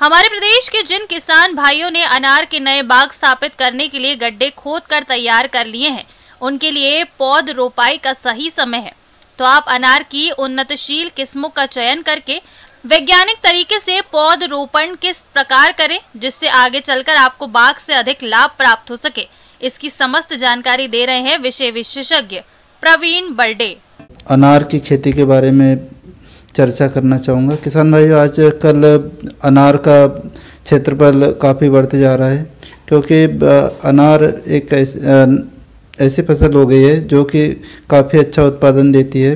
हमारे प्रदेश के जिन किसान भाइयों ने अनार के नए बाग स्थापित करने के लिए गड्ढे खोद कर तैयार कर लिए हैं, उनके लिए पौध रोपाई का सही समय है। तो आप अनार की उन्नतशील किस्मों का चयन करके वैज्ञानिक तरीके से पौध रोपण किस प्रकार करें जिससे आगे चलकर आपको बाग से अधिक लाभ प्राप्त हो सके, इसकी समस्त जानकारी दे रहे हैं विषय विशेषज्ञ प्रवीण बर्डे। अनार की खेती के बारे में चर्चा करना चाहूँगा। किसान भाइयों, आज कल अनार का क्षेत्रफल काफ़ी बढ़ते जा रहा है, क्योंकि अनार एक ऐसी फसल हो गई है जो कि काफ़ी अच्छा उत्पादन देती है।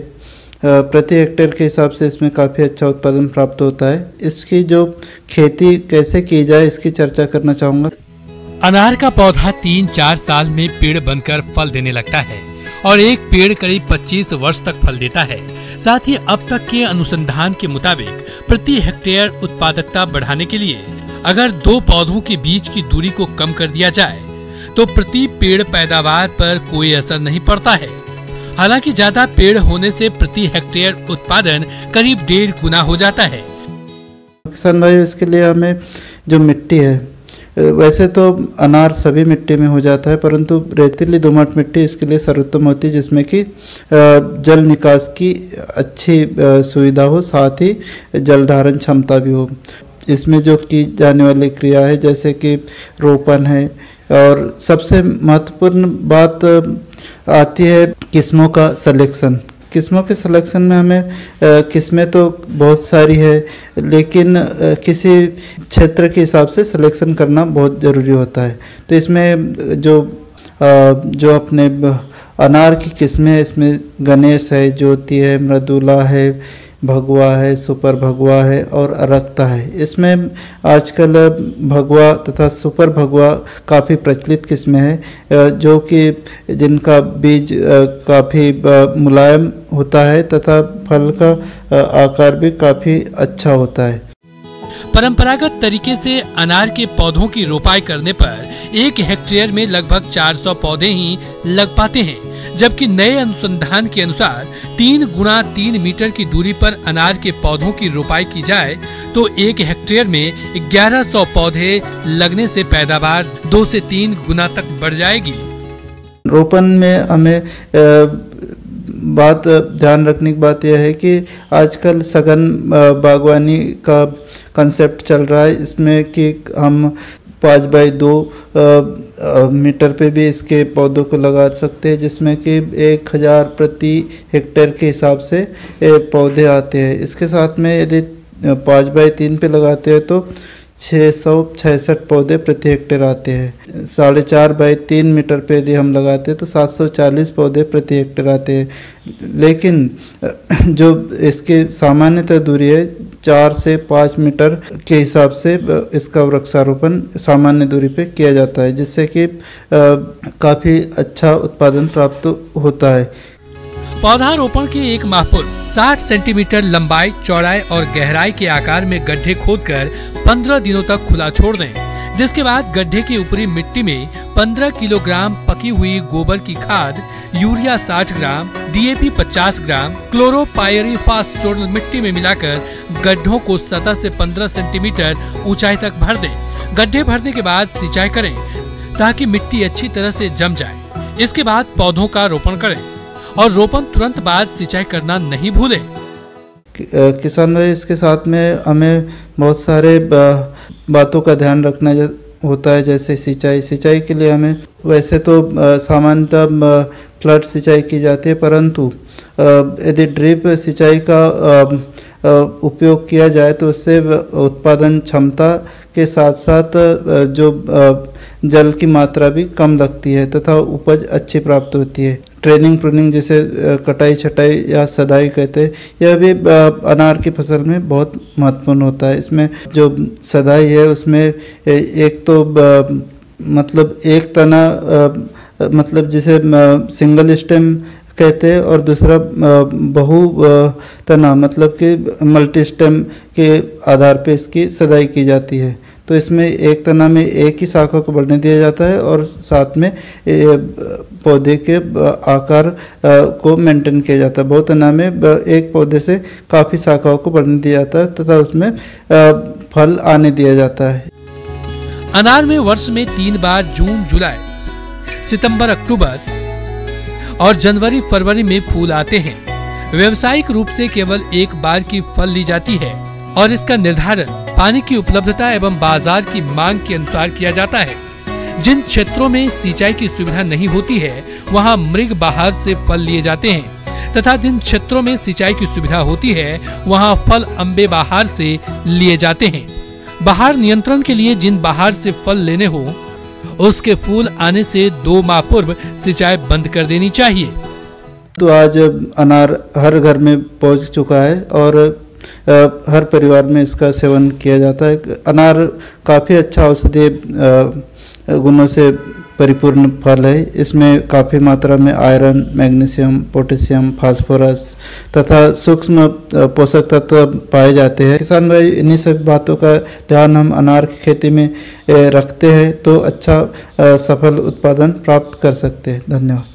प्रति हेक्टेयर के हिसाब से इसमें काफ़ी अच्छा उत्पादन प्राप्त होता है। इसकी जो खेती कैसे की जाए, इसकी चर्चा करना चाहूँगा। अनार का पौधा 3-4 साल में पेड़ बनकर फल देने लगता है और एक पेड़ करीब 25 वर्ष तक फल देता है। साथ ही अब तक के अनुसंधान के मुताबिक प्रति हेक्टेयर उत्पादकता बढ़ाने के लिए अगर 2 पौधों के बीच की दूरी को कम कर दिया जाए तो प्रति पेड़ पैदावार पर कोई असर नहीं पड़ता है। हालांकि ज्यादा पेड़ होने से प्रति हेक्टेयर उत्पादन करीब 1.5 गुना हो जाता है। किसान भाई, इसके लिए हमें जो मिट्टी है, वैसे तो अनार सभी मिट्टी में हो जाता है, परंतु रेतीली दोमट मिट्टी इसके लिए सर्वोत्तम होती है, जिसमें कि जल निकास की अच्छी सुविधा हो, साथ ही जल धारण क्षमता भी हो। इसमें जो की जाने वाली क्रिया है जैसे कि रोपण है, और सबसे महत्वपूर्ण बात आती है किस्मों का सिलेक्शन। किस्मों के सिलेक्शन में हमें किस्में तो बहुत सारी है, लेकिन किसी क्षेत्र के हिसाब से सिलेक्शन करना बहुत ज़रूरी होता है। तो इसमें जो अपने अनार की किस्में, इसमें गणेश है, ज्योति है, मृदुला है, भगवा है, सुपर भगवा है और अरक्ता है। इसमें आजकल भगवा तथा सुपर भगवा काफ़ी प्रचलित किस्में हैं, जो कि जिनका बीज काफ़ी मुलायम होता है तथा फल का आकार भी काफ़ी अच्छा होता है। परंपरागत तरीके से अनार के पौधों की रोपाई करने पर 1 हेक्टेयर में लगभग 400 पौधे ही लग पाते हैं, जबकि नए अनुसंधान के अनुसार 3 गुना 3 मीटर की दूरी पर अनार के पौधों की रोपाई की जाए तो 1 हेक्टेयर में 1100 पौधे लगने से पैदावार 2 से 3 गुना तक बढ़ जाएगी। रोपण में हमें ध्यान रखने की बात यह है कि आजकल सघन बागवानी का कंसेप्ट चल रहा है, इसमें कि हम 5x2 मीटर पे भी इसके पौधों को लगा सकते हैं, जिसमें कि 1000 प्रति हेक्टेयर के हिसाब से पौधे आते हैं। इसके साथ में यदि 5x3 पे लगाते हैं तो 666 पौधे प्रति हेक्टेयर आते हैं। 4.5x3 मीटर पे यदि हम लगाते हैं तो 740 पौधे प्रति हेक्टेयर आते हैं। लेकिन जो इसकी सामान्यतः दूरी है 4 से 5 मीटर के हिसाब से इसका वृक्षारोपण सामान्य दूरी पे किया जाता है, जिससे कि काफ़ी अच्छा उत्पादन प्राप्त होता है। पौधारोपण के 1 माह पूर्व 60 सेंटीमीटर लंबाई, चौड़ाई और गहराई के आकार में गड्ढे खोदकर 15 दिनों तक खुला छोड़ दें, जिसके बाद गड्ढे की ऊपरी मिट्टी में 15 किलोग्राम पकी हुई गोबर की खाद, यूरिया 60 ग्राम, DAP 50 ग्राम, क्लोरोपायरीफास चूर्ण मिट्टी में मिलाकर गड्ढों को सतह से 15 सेंटीमीटर ऊंचाई तक भर दें। गड्ढे भरने के बाद सिंचाई करें ताकि मिट्टी अच्छी तरह से जम जाए। इसके बाद पौधों का रोपण करें और रोपण तुरंत बाद सिंचाई करना नहीं भूलें। किसान भाई, इसके साथ में हमें बहुत सारे बातों का ध्यान रखना होता है, जैसे सिंचाई के लिए हमें वैसे तो सामान्यतः फ्लड सिंचाई की जाती है, परंतु यदि ड्रिप सिंचाई का उपयोग किया जाए तो उससे उत्पादन क्षमता के साथ साथ जो जल की मात्रा भी कम लगती है तथा उपज अच्छी प्राप्त होती है। ट्रेनिंग प्रूनिंग, जिसे कटाई छटाई या सदाई कहते हैं, यह भी अनार की फसल में बहुत महत्वपूर्ण होता है। इसमें जो सदाई है उसमें एक तो मतलब एक तना मतलब जिसे सिंगल स्टेम कहते हैं, और दूसरा बहु तना मतलब कि मल्टी स्टेम के आधार पे इसकी सदाई की जाती है। तो इसमें एक तना में एक ही शाखा को बढ़ने दिया जाता है और साथ में पौधे के आकार को मेंटेन किया जाता है। बहुतना में एक पौधे से काफ़ी शाखाओं को बढ़ने दिया जाता है तथा उसमें फल आने दिया जाता है। अनार में वर्ष में 3 बार जून जुलाई, सितंबर अक्टूबर और जनवरी फरवरी में फूल आते हैं। व्यावसायिक रूप से केवल एक बार की फल ली जाती है और इसका निर्धारण पानी की उपलब्धता एवं बाजार की मांग के अनुसार किया जाता है। जिन क्षेत्रों में सिंचाई की सुविधा नहीं होती है वहां मृग बहार से फल लिए जाते हैं तथा जिन क्षेत्रों में सिंचाई की सुविधा होती है वहां फल अम्बे बहार से लिए जाते हैं। बहार नियंत्रण के लिए जिन बहार से फल लेने हो उसके फूल आने से 2 माह पूर्व सिंचाई बंद कर देनी चाहिए। तो आज अनार हर घर में पहुंच चुका है और हर परिवार में इसका सेवन किया जाता है। अनार काफ़ी अच्छा औषधीय गुणों से परिपूर्ण फल है। इसमें काफ़ी मात्रा में आयरन, मैग्नीशियम, पोटेशियम, फास्फोरस तथा सूक्ष्म पोषक तत्व पाए जाते हैं। किसान भाई इन्हीं सब बातों का ध्यान हम अनार की खेती में रखते हैं तो अच्छा सफल उत्पादन प्राप्त कर सकते हैं। धन्यवाद।